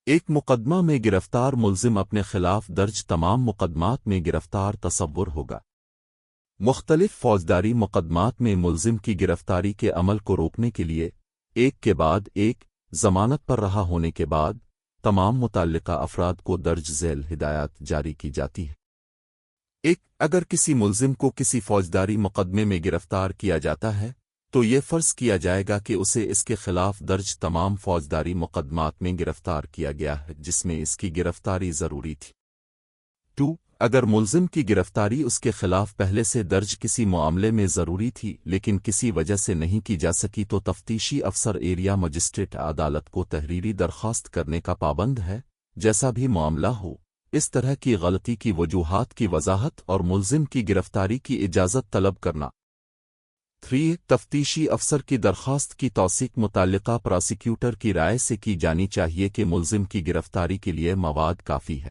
एक मुकदमा में गिरफ्तार मुल्जिम अपने खिलाफ दर्ज तमाम मुकदमात में गिरफ्तार तसव्वुर होगा। मुख्तलिफ फौजदारी मुकदमात में मुल्जिम की गिरफ्तारी के अमल को रोकने के लिए एक के बाद एक जमानत पर रहा होने के बाद तमाम मुतल्लिका अफराद को दर्ज झैल हिदायत जारी की जाती है। एक, अगर किसी मुल्जिम को किसी फौजदारी मुकदमे में गिरफ्तार किया जाता है तो ये फ़र्ज़ किया जाएगा कि उसे इसके खिलाफ दर्ज तमाम फौजदारी मुकदमात में गिरफ्तार किया गया है जिसमें इसकी गिरफ्तारी ज़रूरी थी। 2. अगर मुल्जिम की गिरफ्तारी उसके खिलाफ पहले से दर्ज किसी मामले में ज़रूरी थी लेकिन किसी वजह से नहीं की जा सकी तो तफ्तीशी अफसर एरिया मजिस्ट्रेट अदालत को तहरीरी दरख्वास्त करने का पाबंद है। जैसा भी मामला हो, इस तरह की गलती की वजूहात की वजाहत और मुल्जिम की गिरफ्तारी की इजाज़त तलब करना। 3. तफ्तीशी अफसर की दरख्वास्त की तौसीक मुतल्लिका प्रोसिक्यूटर की राय से की जानी चाहिए कि मुल्जिम की गिरफ्तारी के लिए मवाद काफ़ी है।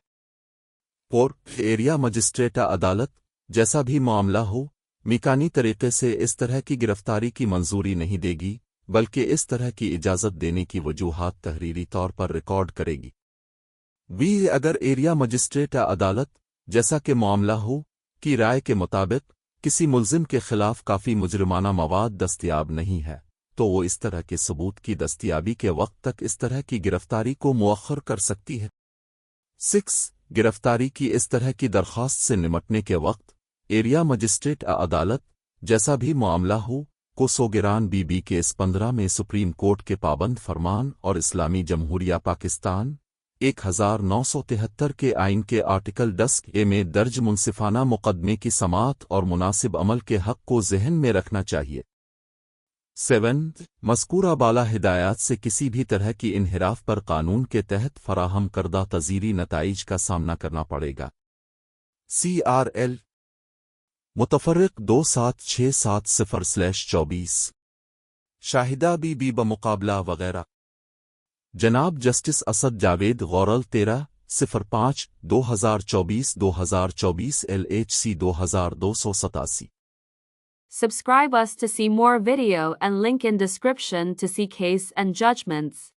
4. एरिया मजिस्ट्रेट अदालत जैसा भी मामला हो, मिकानी तरीके से इस तरह की गिरफ्तारी की मंजूरी नहीं देगी बल्कि इस तरह की इजाज़त देने की वजूहात तहरीरी तौर पर रिकॉर्ड करेगी। अगर एरिया मजिस्ट्रेट अदालत जैसा कि मामला हो की राय के मुताबिक किसी मुल्जिम के खिलाफ काफ़ी मुजरिमाना मवाद दस्तयाब नहीं है तो वो इस तरह के सबूत की दस्तयाबी के वक्त तक इस तरह की गिरफ्तारी को मुअख्खर कर सकती है। 6. गिरफ्तारी की इस तरह की दरख्वास्त से निमटने के वक्त एरिया मजिस्ट्रेट अदालत जैसा भी मामला हो को सोगिरान बीबी केस 15 में सुप्रीम कोर्ट के पाबंद फरमान और इस्लामी जमहूरिया पाकिस्तान 1973 के आइन के आर्टिकल 10A में दर्ज मुनसिफाना मुकदमे की समाअत और मुनासिब अमल के हक़ को ज़हन में रखना चाहिए। 7. मज़कूरा बाला हिदायत से किसी भी तरह की इन्हिराफ पर कानून के तहत फराहम करदा तज़ीरी नताइज का सामना करना पड़ेगा। CRL मुतफ़र्रिक़ 27670/24 शाहिदा बीबी बमुकाबला वगैरह। जनाब justice Asad Javed गौरल 13/05/2024 LHC 2287। Subscribe us to see more video and link in description to see case and judgments.